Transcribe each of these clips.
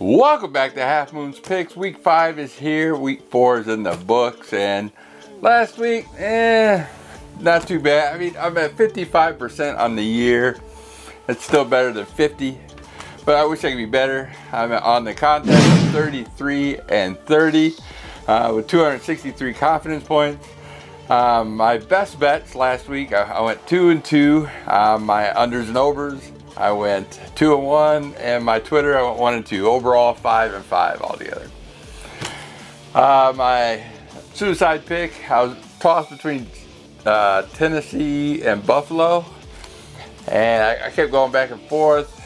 Welcome back to Half Moon's Picks. Week 5 is here. Week 4 is in the books. And last week, not too bad. I mean, I'm at 55% on the year. It's still better than 50, but I wish I could be better. I'm on the contest of 33 and 30 with 263 confidence points. My best bets last week, I went 2 and 2. My unders and overs, I went 2 and 1, and my Twitter, I went 1 and 2. Overall, 5 and 5 altogether. My suicide pick, I was tossed between Tennessee and Buffalo, and I kept going back and forth.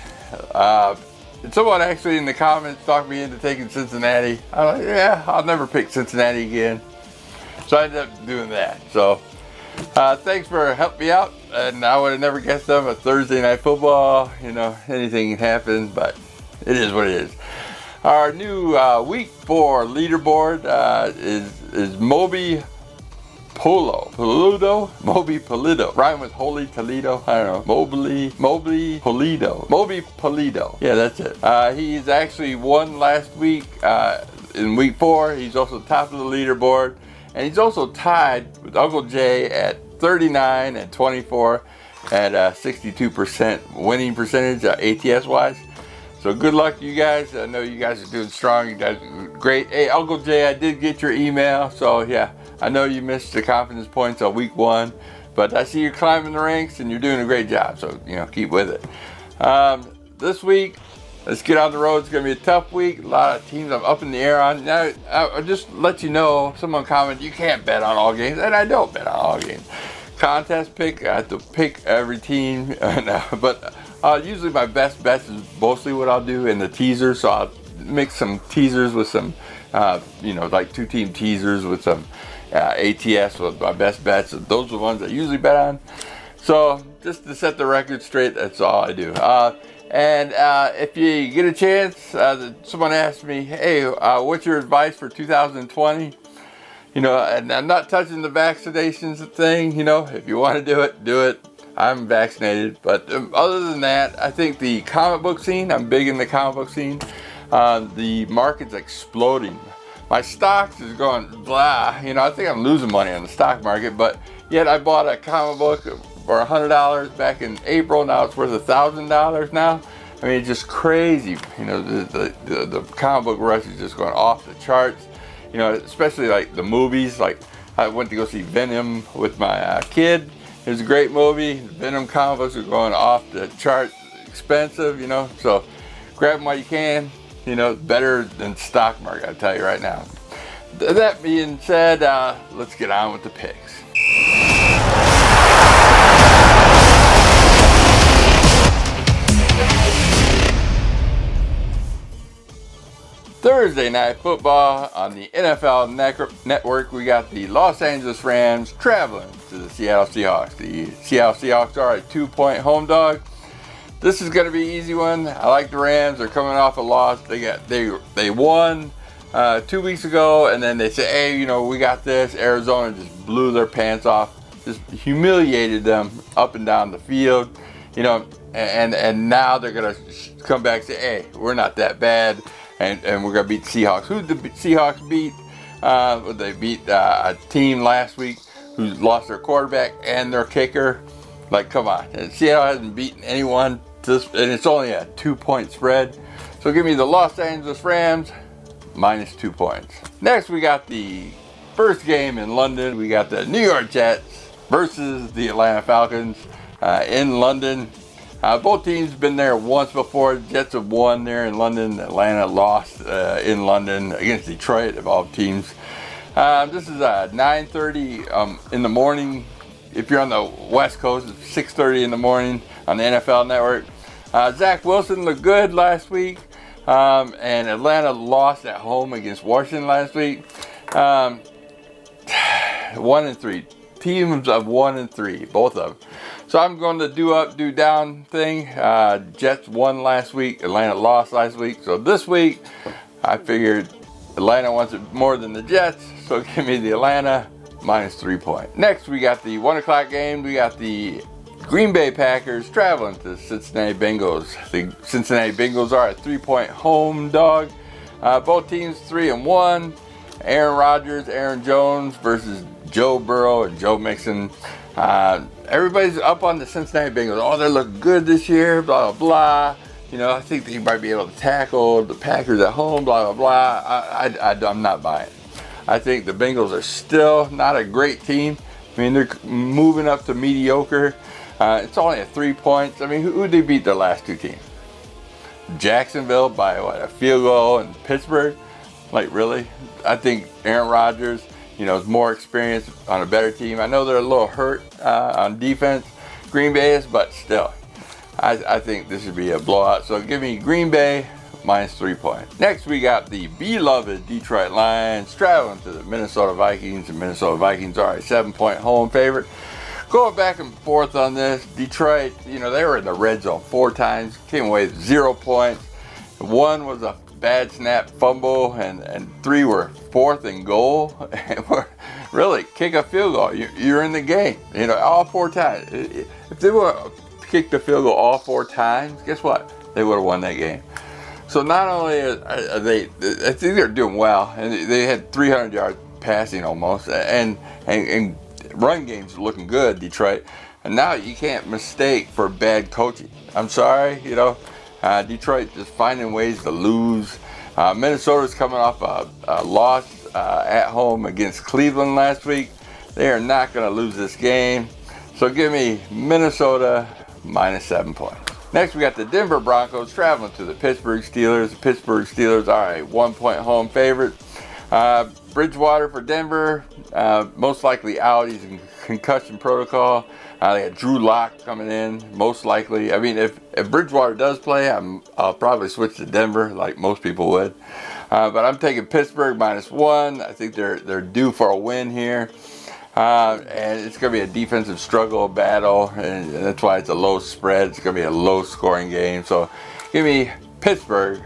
And someone actually in the comments talked me into taking Cincinnati. I'm like, yeah, I'll never pick Cincinnati again. So I ended up doing that. So thanks for helping me out. And I would have never guessed them a Thursday night football. You know, anything can happen, but it is what it is. Our new week 4 leaderboard is Moby Pulido. Rhyme with Holy Toledo. I don't know. Moby Pulido. Yeah, that's it. He's actually won last week in week 4. He's also top of the leaderboard. And he's also tied with Uncle Jay at 39 and 24 at 62% winning percentage ATS wise. So good luck to you guys. I know you guys are doing strong. You guys are great. Hey, Uncle Jay, I did get your email. So yeah, I know you missed the confidence points on week 1, but I see you're climbing the ranks and you're doing a great job. So, you know, keep with it. This week, let's get on the road. It's going to be a tough week. A lot of teams I'm up in the air on. Now, I'll just let you know, someone commented, you can't bet on all games. And I don't bet on all games. Contest pick, I have to pick every team. But usually my best bets is mostly what I'll do in the teaser. So I'll mix some teasers with some, like 2-team teasers with some ATS with my best bets. Those are the ones I usually bet on. So just to set the record straight, that's all I do. And if you get a chance, someone asked me, hey, what's your advice for 2020? You know, and I'm not touching the vaccinations thing. You know, if you want to do it. I'm vaccinated. But other than that, I think the comic book scene, I'm big in the comic book scene. The market's exploding. My stocks is going blah. You know, I think I'm losing money on the stock market. But yet I bought a comic book for $100 back in April. Now it's worth $1,000 now. I mean, it's just crazy. You know, the comic book rush is just going off the charts. You know, especially like the movies. Like I went to go see Venom with my kid. It was a great movie. Venom comic books are going off the chart, expensive. You know, so grab them while you can. You know, better than stock market, I'll tell you right now. That being said, let's get on with the picks. Thursday night football on the NFL Network. We got the Los Angeles Rams traveling to the Seattle Seahawks. The Seattle Seahawks are a 2-point home dog. This is going to be an easy one. I like the Rams. They're coming off a loss. They won 2 weeks ago, and then they said, hey, you know, we got this. Arizona just blew their pants off, just humiliated them up and down the field. You know, and now they're going to come back and say, hey, we're not that bad. And we're going to beat the Seahawks. Who did the Seahawks beat? They beat a team last week who lost their quarterback and their kicker. Like, come on. And Seattle hasn't beaten anyone. And it's only a 2-point spread. So give me the Los Angeles Rams minus 2 points. Next, we got the first game in London. We got the New York Jets versus the Atlanta Falcons in London. Both teams have been there once before. Jets have won there in London. Atlanta lost in London against Detroit, of all teams. This is 9:30 in the morning. If you're on the West Coast, it's 6:30 in the morning on the NFL Network. Zach Wilson looked good last week. And Atlanta lost at home against Washington last week. 1-3. Teams of 1-3, both of them. So I'm going to do up, do down thing. Jets won last week. Atlanta lost last week. So this week, I figured Atlanta wants it more than the Jets. So give me the Atlanta minus 3 points. Next, we got the 1 o'clock game. We got the Green Bay Packers traveling to the Cincinnati Bengals. The Cincinnati Bengals are a 3-point home dog. Both teams 3-1. Aaron Rodgers, Aaron Jones versus Joe Burrow and Joe Mixon. Everybody's up on the Cincinnati Bengals. Oh, they look good this year, blah, blah, blah. You know, I think they might be able to tackle the Packers at home, blah, blah, blah. I'm not buying it. I think the Bengals are still not a great team. I mean, they're moving up to mediocre. It's only at 3 points. I mean, who did they beat their last two teams? Jacksonville by what, a field goal, and Pittsburgh? Like, really? I think Aaron Rodgers, you know, is more experienced on a better team. I know they're a little hurt on defense, Green Bay is, but still, I think this should be a blowout. So give me Green Bay minus 3 points. Next, we got the beloved Detroit Lions traveling to the Minnesota Vikings. The Minnesota Vikings are a 7-point home favorite. Going back and forth on this, Detroit, you know, they were in the red zone 4 times, came away with 0 points. 1 was a bad snap fumble, and 3 were 4th and goal. Really, kick a field goal, you're in the game. You know, all 4 times. If they would have kicked the field goal all 4 times, guess what? They would have won that game. So not only are they, I think they're doing well, and they had 300 yards passing almost, and run game's looking good, Detroit. And now you can't mistake for bad coaching. I'm sorry, you know, Detroit just finding ways to lose. Minnesota's coming off a loss at home against Cleveland last week. They are not going to lose this game. So give me Minnesota minus 7 points. Next, we got the Denver Broncos traveling to the Pittsburgh Steelers. The Pittsburgh Steelers are a 1-point home favorite. Bridgewater for Denver, most likely out. He's in concussion protocol. They got Drew Lock coming in, most likely. I mean, if Bridgewater does play, I'll probably switch to Denver, like most people would. But I'm taking Pittsburgh minus 1. I think they're due for a win here. And it's going to be a defensive struggle battle, and that's why it's a low spread. It's going to be a low scoring game. So give me Pittsburgh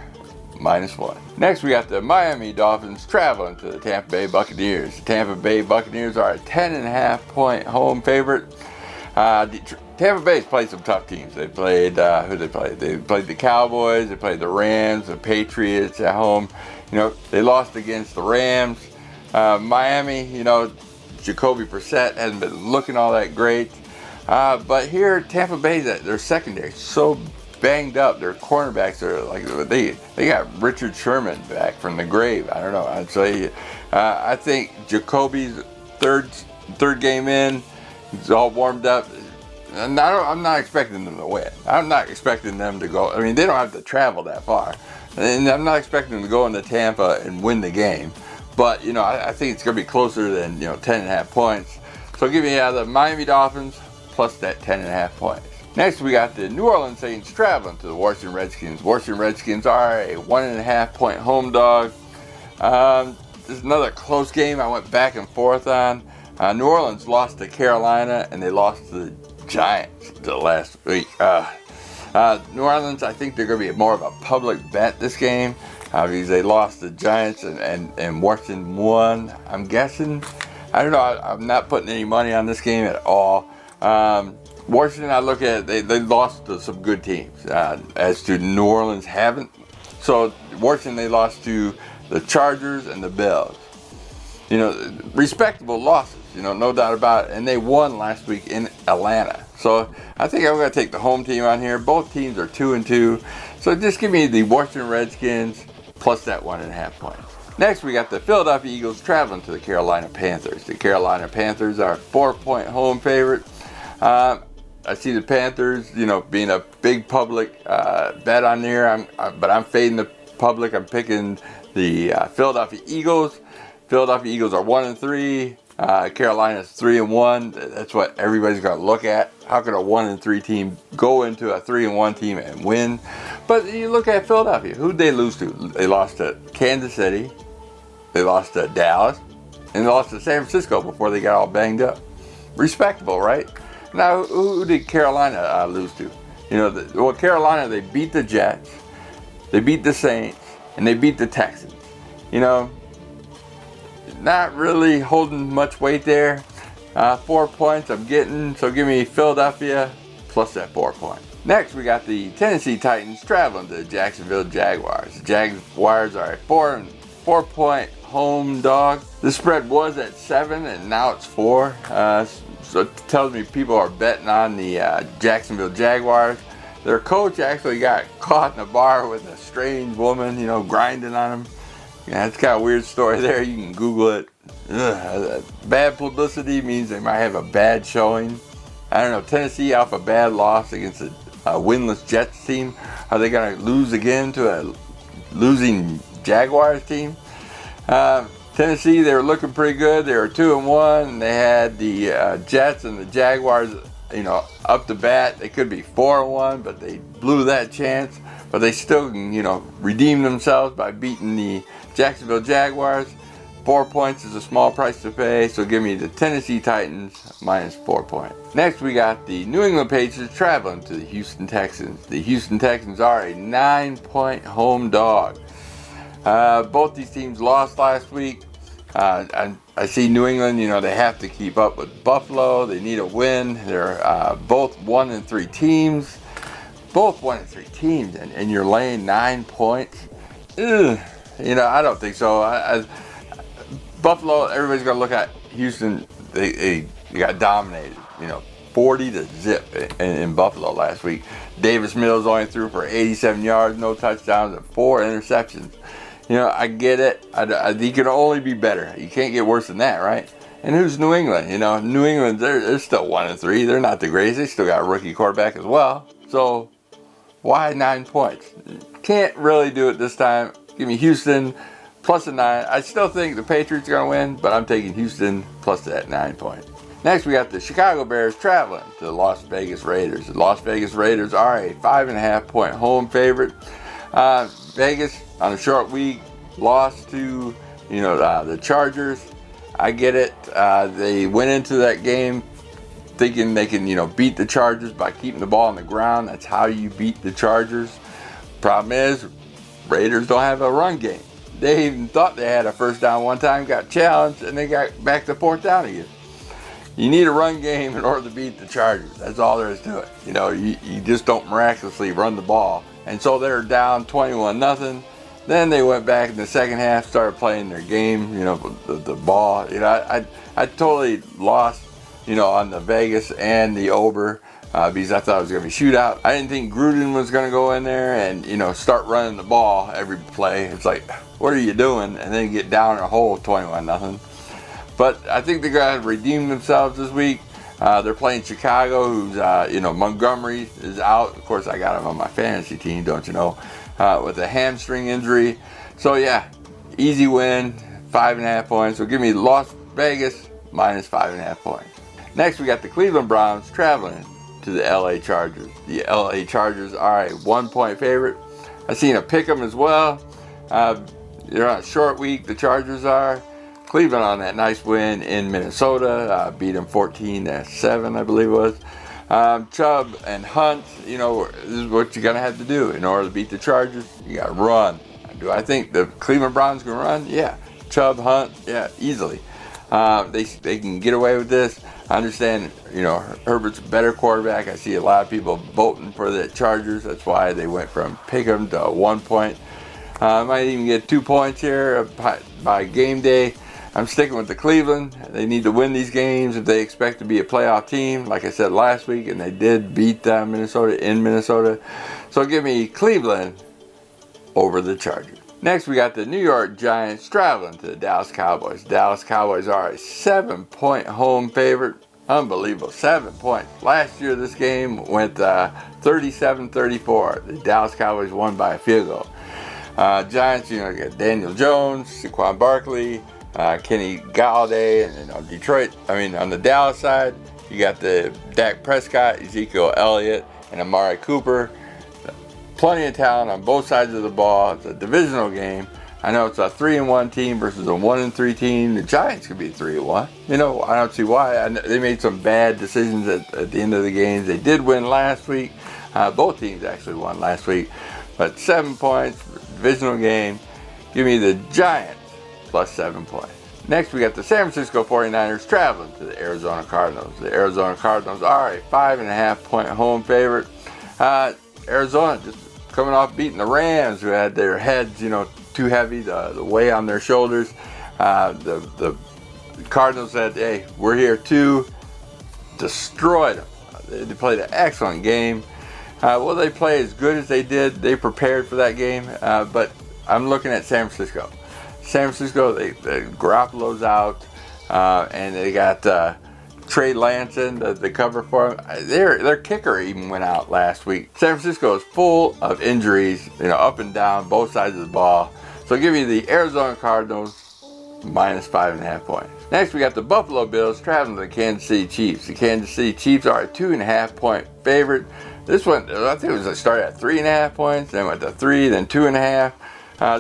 minus 1. Next, we got the Miami Dolphins traveling to the Tampa Bay Buccaneers. The Tampa Bay Buccaneers are a 10.5-point home favorite. Tampa Bay's played some tough teams. They played, who they played? They played the Cowboys, they played the Rams, the Patriots at home. You know, they lost against the Rams. Miami, you know, Jacoby Brissett hasn't been looking all that great. But here, Tampa Bay's their secondary so banged up. Their cornerbacks are like, they got Richard Sherman back from the grave. I don't know. I'd say I think Jacoby's third game in, he's all warmed up. And I'm not expecting them to win. I'm not expecting them to go. I mean, they don't have to travel that far, and I'm not expecting them to go into Tampa and win the game. But, you know, I think it's going to be closer than, you know, 10.5 points. So give me the Miami Dolphins plus that 10.5 points. Next, we got the New Orleans Saints traveling to the Washington Redskins. Washington Redskins are a 1.5-point home dog. This is another close game I went back and forth on. New Orleans lost to Carolina, and they lost to the Giants the last week. New Orleans, I think they're going to be more of a public bet this game. Because they lost the Giants and Washington won, I'm guessing. I don't know. I'm not putting any money on this game at all. Washington, I look at it, they lost to some good teams, as to New Orleans haven't. So Washington, they lost to the Chargers and the Bills. You know, respectable losses, you know, no doubt about it. And they won last week in Atlanta. So I think I'm going to take the home team on here. Both teams are 2-2. So just give me the Washington Redskins plus that 1.5 points. Next, we got the Philadelphia Eagles traveling to the Carolina Panthers. The Carolina Panthers are a 4-point home favorite. I see the Panthers, you know, being a big public bet on there. But I'm fading the public. I'm picking the Philadelphia Eagles. Philadelphia Eagles are 1-3. Carolina's 3-1. That's what everybody's going to look at. How could a 1-3 team go into a 3-1 team and win? But you look at Philadelphia. Who'd they lose to? They lost to Kansas City. They lost to Dallas. And they lost to San Francisco before they got all banged up. Respectable, right? Now, who did Carolina lose to? You know, Carolina, they beat the Jets. They beat the Saints. And they beat the Texans. You know, not really holding much weight there. 4 points I'm getting. So give me Philadelphia plus that 4 points. Next, we got the Tennessee Titans traveling to the Jacksonville Jaguars. The Jaguars are a 4-point home dog. The spread was at 7 and now it's 4. So it tells me people are betting on the Jacksonville Jaguars. Their coach actually got caught in a bar with a strange woman, grinding on him. Yeah, it's kind of a weird story there. You can Google it. Bad publicity means they might have a bad showing. I don't know. Tennessee off a bad loss against a winless Jets team. Are they going to lose again to a losing Jaguars team? Tennessee, they were looking pretty good. They were 2-1. They had the Jets and the Jaguars, up to bat. They could be 4-1, but they blew that chance. But they still can, redeem themselves by beating the Jacksonville Jaguars. 4 points is a small price to pay, so give me the Tennessee Titans minus 4 points. Next, we got the New England Patriots traveling to the Houston Texans. The Houston Texans are a 9-point home dog. Both these teams lost last week. I see New England, they have to keep up with Buffalo. They need a win. They're both 1-3 teams. Both 1-3 teams, and you're laying 9 points. Ugh. I don't think so. Buffalo, everybody's going to look at Houston. They got dominated, 40-0 in Buffalo last week. Davis Mills only threw for 87 yards, no touchdowns, and 4 interceptions. I get it. I think it can only be better. You can't get worse than that, right? And who's New England? New England, they're still 1-3. They're not the greatest. They still got a rookie quarterback as well. So why 9 points? Can't really do it this time. Give me Houston plus a 9. I still think the Patriots are going to win, but I'm taking Houston plus that 9 points. Next, we got the Chicago Bears traveling to the Las Vegas Raiders. The Las Vegas Raiders are a 5.5-point home favorite. Vegas on a short week lost to the Chargers. I get it. They went into that game thinking they can beat the Chargers by keeping the ball on the ground. That's how you beat the Chargers. Problem is, Raiders don't have a run game. They even thought they had a first down one time, got challenged, and they got back to 4th down again. You need a run game in order to beat the Chargers. That's all there is to it. You just don't miraculously run the ball. And so they're down 21-0. Then they went back in the second half, started playing their game, the ball. I totally lost, on the Vegas and the over because I thought it was going to be a shootout. I didn't think Gruden was going to go in there and, start running the ball every play. It's like, what are you doing? And then get down in a hole 21-0. But I think they're going to redeem themselves this week. They're playing Chicago, who's, Montgomery is out. Of course, I got him on my fantasy team, don't you know, with a hamstring injury. So, yeah, easy win, 5.5 points. So give me Las Vegas minus 5.5 points. Next, we got the Cleveland Browns traveling to the LA Chargers. The LA Chargers are a 1-point favorite. I've seen a pick 'em as well. They're on a short week, the Chargers are. Cleveland on that nice win in Minnesota, beat them 14-7, I believe it was. Chubb and Hunt, this is what you're going to have to do in order to beat the Chargers. You got to run. Do I think the Cleveland Browns can run? Yeah. Chubb, Hunt, yeah, easily. They can get away with this. I understand, Herbert's a better quarterback. I see a lot of people voting for the Chargers. That's why they went from pick 'em to 1 point. Might even get 2 points here by game day. I'm sticking with the Cleveland. They need to win these games if they expect to be a playoff team, like I said last week, and they did beat Minnesota in Minnesota. So give me Cleveland over the Chargers. Next, we got the New York Giants traveling to the Dallas Cowboys. Dallas Cowboys are a 7-point home favorite. Unbelievable, 7 points. Last year, this game went 37-34. The Dallas Cowboys won by a field goal. Giants, got Daniel Jones, Saquon Barkley, Kenny Galladay, and Detroit. On the Dallas side, you got the Dak Prescott, Ezekiel Elliott, and Amari Cooper. Plenty of talent on both sides of the ball. It's a divisional game. I know it's a 3-1 team versus a 1-3 team. The Giants could be 3-1. I don't see why. They made some bad decisions at the end of the games. They did win last week. Both teams actually won last week. But 7 points, divisional game. Give me the Giants plus 7 points. Next, we got the San Francisco 49ers traveling to the Arizona Cardinals. The Arizona Cardinals are a 5.5-point home favorite. Arizona just coming off beating the Rams, who had their heads, too heavy, the weight on their shoulders. The Cardinals said, hey, we're here too. Destroyed them. They played an excellent game. Will they play as good as they did? They prepared for that game, but I'm looking at San Francisco. San Francisco, Garoppolo's out, and they got Trey Lance in the cover for him. Their kicker even went out last week. San Francisco is full of injuries, up and down, both sides of the ball. So give me the Arizona Cardinals minus 5.5 points. Next, we got the Buffalo Bills traveling to the Kansas City Chiefs. The Kansas City Chiefs are a 2.5-point favorite. This one, I think it started at 3.5 points, then went to 3, then 2.5.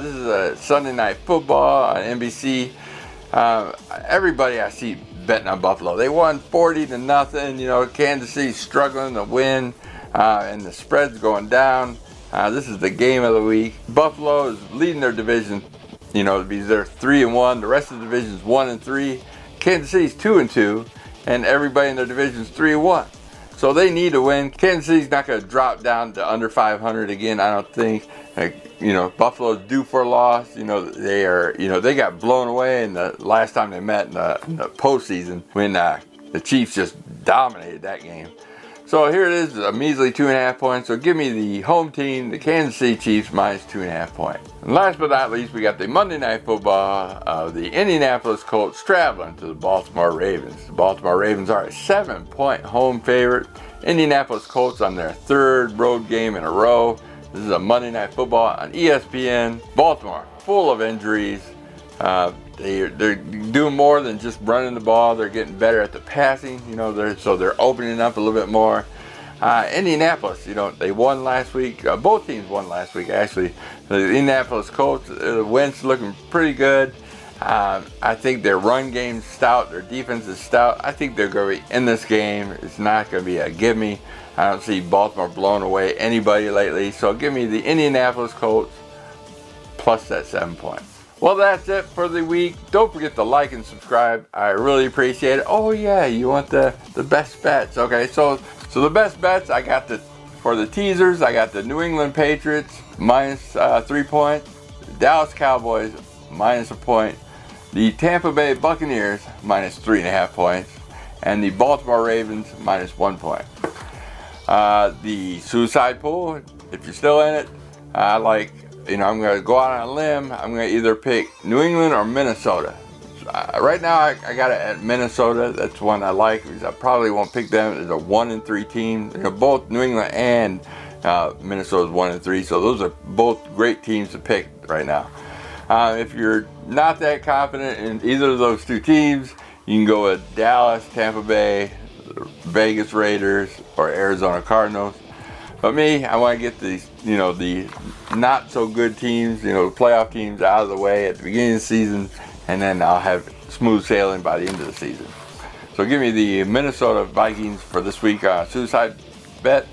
This is a Sunday Night Football on NBC. Everybody I see betting on Buffalo. They won 40-0. Kansas City's struggling to win, and the spread's going down. This is the game of the week. Buffalo is leading their division. Because they're 3-1. The rest of the division is 1-3. Kansas City's 2-2, and everybody in their division is 3-1. So they need to win. Kansas City's not going to drop down to under 500 again, I don't think. Buffalo's due for a loss. They are. They got blown away in the last time they met in the postseason when the Chiefs just dominated that game. So here it is, a measly 2.5 points. So give me the home team, the Kansas City Chiefs, minus 2.5 points. And last but not least, we got the Monday Night Football of the Indianapolis Colts traveling to the Baltimore Ravens. The Baltimore Ravens are a 7-point home favorite. Indianapolis Colts on their third road game in a row. This is a Monday Night Football on ESPN. Baltimore, full of injuries. They're doing more than just running the ball. They're getting better at the passing. So they're opening up a little bit more. Indianapolis, they won last week. Both teams won last week, actually. The Indianapolis Colts, Wentz looking pretty good. I think their run game's stout. Their defense is stout. I think they're going to be in this game. It's not going to be a gimme. I don't see Baltimore blowing away anybody lately. So give me the Indianapolis Colts plus that 7 points. Well, that's it for the week. Don't forget to like and subscribe. I really appreciate it. Oh yeah, you want the best bets. Okay, so the best bets, I got for the teasers, I got the New England Patriots minus 3 points, the Dallas Cowboys minus 1 point, the Tampa Bay Buccaneers minus 3.5 points, and the Baltimore Ravens minus 1 point. The suicide pool, if you're still in it, I'm going to go out on a limb. I'm going to either pick New England or Minnesota. Right now, I got it at Minnesota. That's one I like because I probably won't pick them as a 1-3 team. Both New England and Minnesota's 1-3, so those are both great teams to pick right now. If you're not that confident in either of those two teams, you can go with Dallas, Tampa Bay, Vegas Raiders, or Arizona Cardinals. But me, I want to get the not so good teams, playoff teams out of the way at the beginning of the season, and then I'll have smooth sailing by the end of the season. So give me the Minnesota Vikings for this week suicide bet.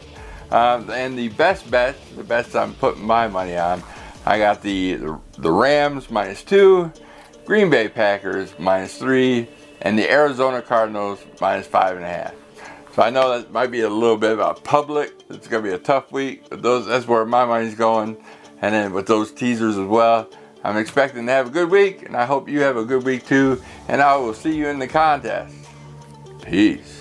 And the best bet, the best I'm putting my money on, I got the Rams minus 2, Green Bay Packers minus 3, and the Arizona Cardinals minus 5.5. So I know that might be a little bit of a public. It's going to be a tough week, but that's where my money's going. And then with those teasers as well, I'm expecting to have a good week, and I hope you have a good week too. And I will see you in the contest. Peace.